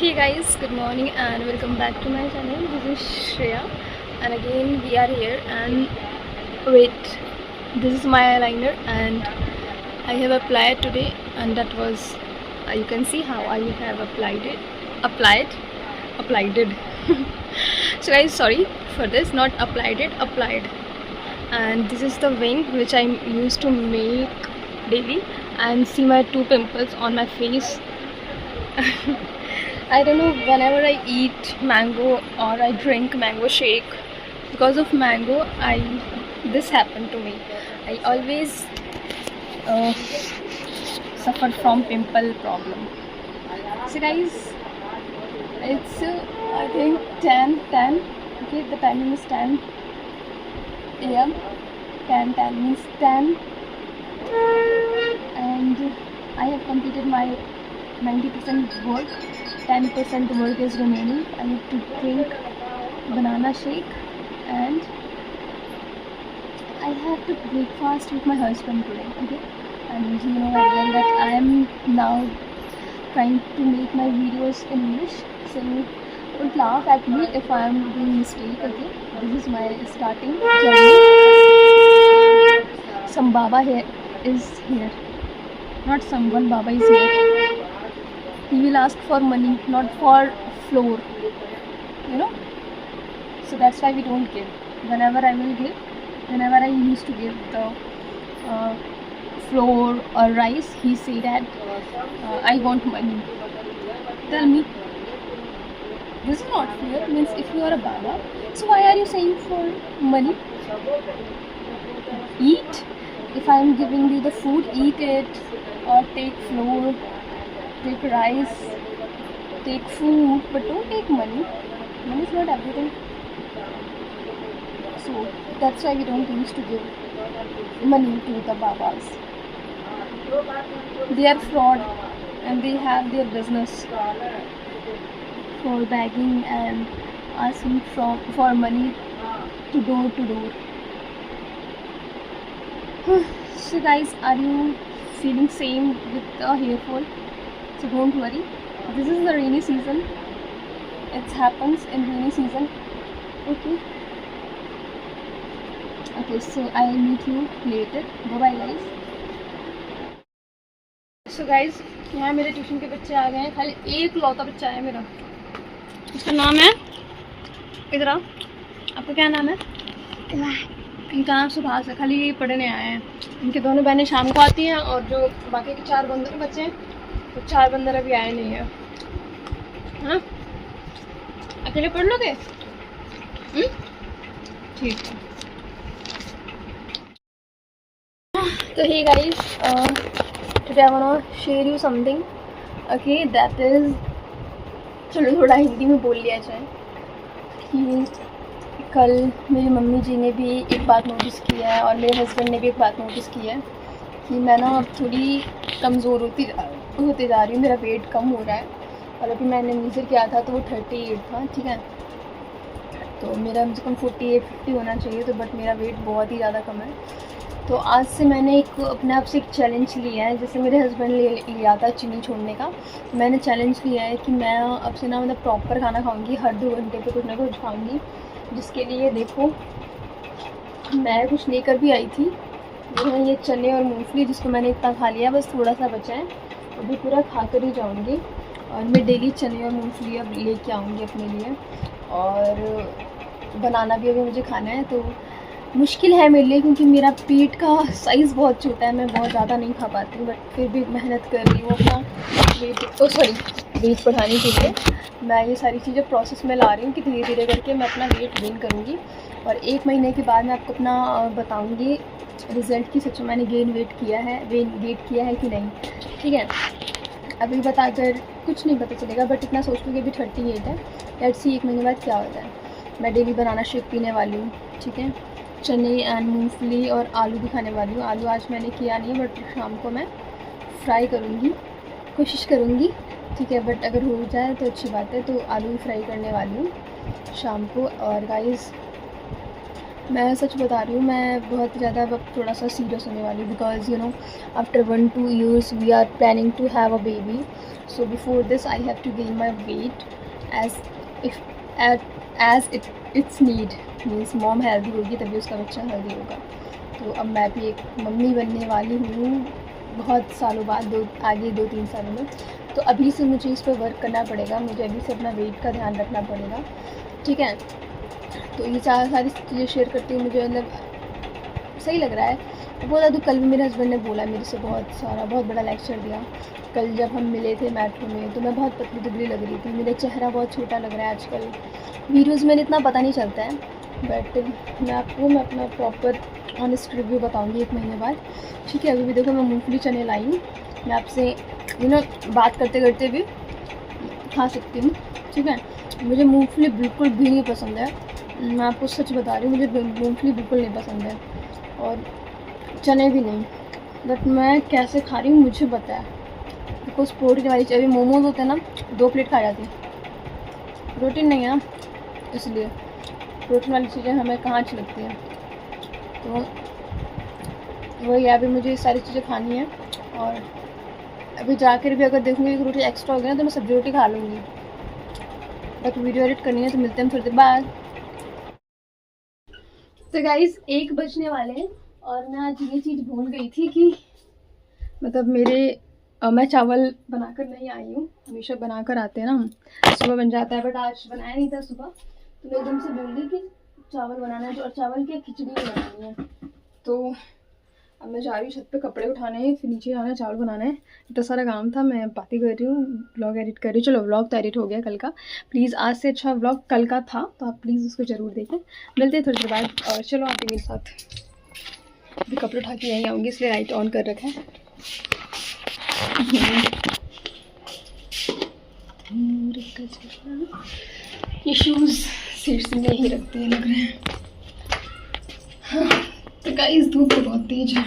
Hey guys, good morning and welcome back to my channel. This is Shreya and again we are here and wait, this is my eyeliner and I have applied today, and that was you can see how I have applied it. So guys, sorry for this, not applied it, applied. And this is the wing which I used to make daily, and see my two pimples on my face. I don't know, whenever I eat mango or I drink mango shake, because of mango, this happened to me. I always suffered from pimple problem. So guys, it's I think 10. Okay, the timing is 10 a.m. 10 means 10, and I have completed my 90% work. 10% work is remaining. I need to drink banana shake and I have to breakfast with my husband today. Okay, and you know very well that I am now trying to make my videos in English, so don't laugh at me if I am doing mistake. Okay, this is my starting journey. Some Baba here is here, not someone. Baba is here. He will ask for money, not for floor, you know. So that's why we don't give. Whenever I used to give the flour or rice, he say that I want money. Tell me, this is not fair. Means if you are a Baba, so why are you saying for money? Eat. If I am giving you the food, eat it, or take flour, take rice, take food, but don't take money. Money is not everything. So that's why we don't used to give money to the Babas. They are fraud and they have their business for begging and asking for money to door. So guys, are you feeling same with the hair fall? So don't worry, this is the rainy season. It happens in rainy season. Okay, so I will meet you later. Bye guys. So guys, यहाँ मेरे tuition के बच्चे आ गए हैं. खाली एक लौता बच्चा है मेरा. उसका नाम है, इधर आओ, आपका क्या नाम है? इनका नाम सुभाष है. खाली पढ़ने आए हैं. इनके दोनों बहनें शाम को आती हैं और जो बाकी के 4 बच्चे हैं, तो 4 बंदर अभी आए नहीं है. हाँ, अकेले पढ़ लोगे? ठीक है. तो hey guys, today I want to share you something. Okay, that is, चलो थोड़ा हिंदी में बोल लिया जाए कि कल मेरी मम्मी जी ने भी एक बात नोटिस की है और मेरे हस्बैंड ने भी एक बात नोटिस की है कि मैं ना अब थोड़ी कमज़ोर होती जा रही हूँ. मेरा वेट कम हो रहा है और अभी मैंने मेजर किया था तो वो 38 था. ठीक है, तो मेरा कम से कम 48-50 होना चाहिए, तो बट मेरा वेट बहुत ही ज़्यादा कम है. तो आज से मैंने एक अपने आप से एक चैलेंज लिया है. जैसे मेरे हस्बैंड लिया था चीनी छोड़ने का, तो मैंने चैलेंज लिया है कि मैं अब से ना मतलब प्रॉपर खाना खाऊंगी. हर 2 घंटे पे कुछ ना कुछ खाऊंगी, जिसके लिए देखो मैं कुछ लेकर भी आई थी. ये चने और मूंगफली, जिसको मैंने इतना खा लिया, बस थोड़ा सा बचा है. अभी पूरा खा कर ही जाऊँगी और मैं डेली चने और मूंगफली अब लेके आऊँगी अपने लिए. और बनाना भी अभी मुझे खाना है, तो मुश्किल है मेरे लिए क्योंकि मेरा पेट का साइज़ बहुत छोटा है. मैं बहुत ज़्यादा नहीं खा पाती हूँ, बट फिर भी मेहनत कर रही हूँ अपना वेट बढ़ाने के लिए. मैं ये सारी चीज़ें प्रोसेस में ला रही हूँ कि धीरे धीरे करके मैं अपना वेट गेन करूँगी और 1 महीने के बाद मैं आपको अपना बताऊँगी रिज़ल्ट कि सच में मैंने गेन किया है कि नहीं. ठीक है, अभी बताकर कुछ नहीं पता चलेगा, बट इतना सोच लूँगी अभी 38 है. लेट्स सी 1 महीने बाद क्या होता है. मैं डेली बनाना शेक पीने वाली हूँ. ठीक है, चने एंड मूंगफली और आलू भी खाने वाली हूँ. आलू आज मैंने किया नहीं, बट शाम को मैं फ्राई करूँगी, कोशिश करूँगी. ठीक है, बट अगर हो जाए तो अच्छी बात है. तो आलू भी फ्राई करने वाली हूँ शाम को. और गाइस, मैं सच बता रही हूँ, मैं बहुत ज़्यादा अब थोड़ा सा सीरियस होने वाली हूँ, because you know after 1-2 years we are planning to have a baby. So before this I have to gain my weight as if as it's need. Means mom healthy होगी तभी उसका बच्चा हेल्दी होगा. तो अब मैं भी एक मम्मी बनने वाली हूँ बहुत सालों बाद, आगे 2-3 सालों में. तो अभी से मुझे इस पर वर्क करना पड़ेगा, मुझे अभी से अपना वेट का ध्यान रखना पड़ेगा. ठीक है, तो ये सारी चीज़ें शेयर करती हूँ, मुझे मतलब सही लग रहा है. बहुत ज़्यादा कल भी मेरे हस्बैंड ने बोला मेरे से बहुत बड़ा लेक्चर दिया. कल जब हम मिले थे मेट्रो में तो मैं बहुत पतली दुबली लग रही थी, मेरा चेहरा बहुत छोटा लग रहा है आजकल. वीडियोज़ में इतना पता नहीं चलता है, बट मैं अपना प्रॉपर ऑनेस्ट रिव्यू बताऊँगी 1 महीने बाद. ठीक है, अभी भी देखो मैं मूँगफली चने लाई हूँ, मैं आपसे बात करते करते भी खा सकती हूँ. ठीक है, मुझे मूँगफली बिल्कुल भी नहीं पसंद है, मैं आपको सच बता रही हूँ, मुझे मूँगफली बिल्कुल नहीं पसंद है और चने भी नहीं. बट मैं कैसे खा रही हूँ मुझे पता है, बिकॉज प्रोटीन वाली चीज़. अभी मोमोज होते हैं ना, 2 प्लेट खा जाती है, प्रोटीन नहीं है ना, इसलिए प्रोटीन वाली चीज़ें हमें कहाँ अच्छी लगती हैं. तो वही है, अभी मुझे ये सारी चीज़ें खानी है. और अभी जाकर भी अगर देखूँगी कि रोटी एक्स्ट्रा हो गई ना तो मैं सब्जी रोटी खा लूँगी. बट वीडियो एडिट करनी है तो मिलते हैं थोड़ी देर बाद. तो गाइस 1 बजने वाले हैं और मैं आज ये चीज़ भूल गई थी कि मतलब मैं चावल बनाकर नहीं आई हूँ. हमेशा बनाकर आते हैं ना हम, सुबह बन जाता है, बट आज बनाया नहीं था सुबह. तो मैं एकदम से भूल गई कि चावल बनाना है, और चावल की खिचड़ी बनानी है. तो अब मैं जा रही हूँ छत पे कपड़े उठाने हैं, फिर नीचे जाना है, चावल बनाना है. इतना सारा काम था, मैं बातें कर रही हूँ, व्लॉग एडिट कर रही हूँ. चलो व्लॉग तो एडिट हो गया कल का. प्लीज़ आज से अच्छा व्लॉग कल का था, तो आप प्लीज़ उसको ज़रूर देखें. मिलते हैं थोड़ी देर बाद. और चलो आते मेरे साथ. अभी कपड़े उठा के यहीं आऊँगी, इसलिए लाइट ऑन कर रखा है. ये शूज़ सीट से नहीं रखते हैं लग रहे हैं. हाँ, तो गाइस धूप तो बहुत तेज है.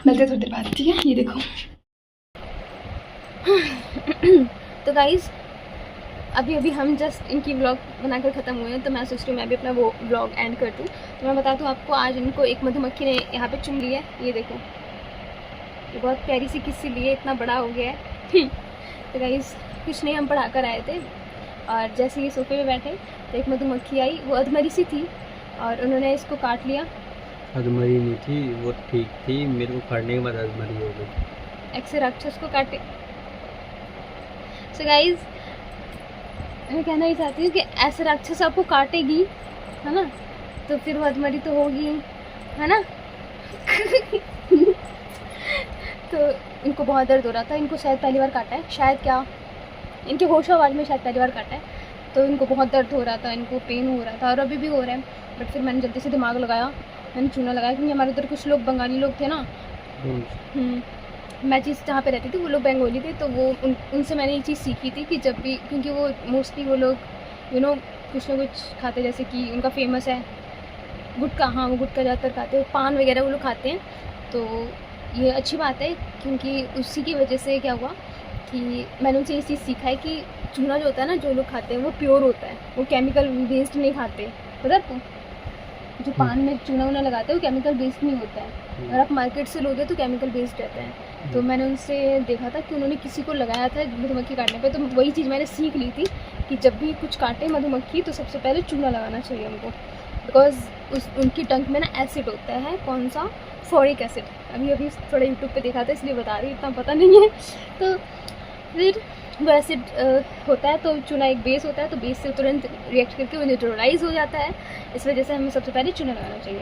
मिलते थोड़ी देर बाद. ठीक है, ये देखो. तो गाइस अभी हम जस्ट इनकी व्लॉग बनाकर ख़त्म हुए हैं, तो मैं सोच रही हूँ मैं भी अपना वो व्लॉग एंड कर दूँ. तो मैं बता दूँ आपको, आज इनको एक मधुमक्खी ने यहाँ पे चुन लिया है. ये देखो, ये बहुत प्यारी सी किसी लिए इतना बड़ा हो गया है. तो गाइस कुछ नहीं, हम पढ़ा कर आए थे और जैसे ये सोफे पे बैठे तो एक मधुमक्खी आई, वो अधमरी सी थी और उन्होंने इसको काट लिया. अधमरी नहीं थी वो, ठीक थी, मेरे को काटने के बाद अधमरी हो गई. एक से राक्षस को काटे. सो गाइस मैं कहना ही चाहती हूँ कि ऐसे राक्षस आपको काटेगी है ना, तो फिर वो अधमरी तो होगी है ना. तो इनको बहुत दर्द हो रहा था, इनको शायद पहली बार काटा है, शायद क्या इनके होश आवाज़ में शायद पहली बार काटा है. तो इनको बहुत दर्द हो रहा था, इनको पेन हो रहा था और अभी भी हो रहा है. बट फिर मैंने जल्दी से दिमाग लगाया, मैंने चूना लगाया, क्योंकि हमारे उधर कुछ लोग बंगाली लोग थे ना. मैं जिस जहाँ पे रहती थी वो लोग बंगाली थे, तो वो उनसे मैंने ये चीज़ सीखी थी कि जब भी, क्योंकि वो मोस्टली वो लोग कुछ ना कुछ खाते, जैसे कि उनका फेमस है गुटखा. हाँ, वो गुटखा ज़्यादातर खाते हैं, पान वगैरह वो लोग खाते हैं. तो ये अच्छी बात है, क्योंकि उसी की वजह से क्या हुआ कि मैंने उनसे ये चीज़ सीखा है कि चूना जो होता है ना, जो लोग खाते हैं वो प्योर होता है, वो केमिकल बेस्ड नहीं खाते. पता है जो पान में चूना वूना लगाते हैं वो केमिकल बेस्ड नहीं होता है, और आप मार्केट से लोगे तो केमिकल बेस्ड रहता है. तो मैंने उनसे देखा था कि उन्होंने किसी को लगाया था मधुमक्खी काटने पे, तो वही चीज़ मैंने सीख ली थी कि जब भी कुछ काटे मधुमक्खी तो सबसे पहले चूना लगाना चाहिए उनको, बिकॉज उनकी टंग में ना एसिड होता है. कौन सा? फोरिक एसिड. अभी थोड़ा यूट्यूब पे देखा था इसलिए बता रही, इतना पता नहीं है. तो फिर वो एसिड होता है, तो चूना एक बेस होता है, तो बेस से तुरंत रिएक्ट करके वो न्यूट्रलाइज हो जाता है. इस वजह से हमें सबसे पहले चूना लगाना चाहिए.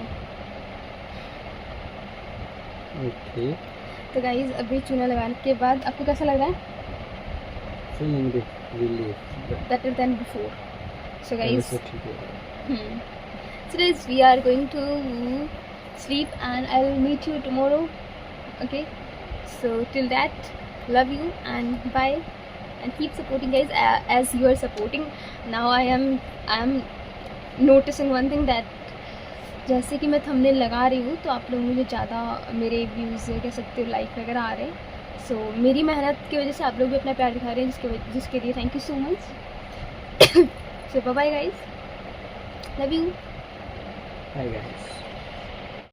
ओके. तो गाइज अभी चूना लगाने के बाद आपको कैसा लग रहा है? Better than before. So guys so guys we are going to sleep and I'll meet you tomorrow. Okay, so till that, love you and bye, and keep supporting guys as you are supporting. Now I am noticing one thing that जैसे कि मैं thumbnail लगा रही हूँ तो आप लोग मुझे ज़्यादा मेरे व्यूज़ कह सकते हो लाइक वगैरह आ रहे हैं. सो मेरी मेहनत की वजह से आप लोग भी अपना प्यार दिखा रहे हैं, जिसके लिए thank you so much. So bye bye guys, love you. Hi guys.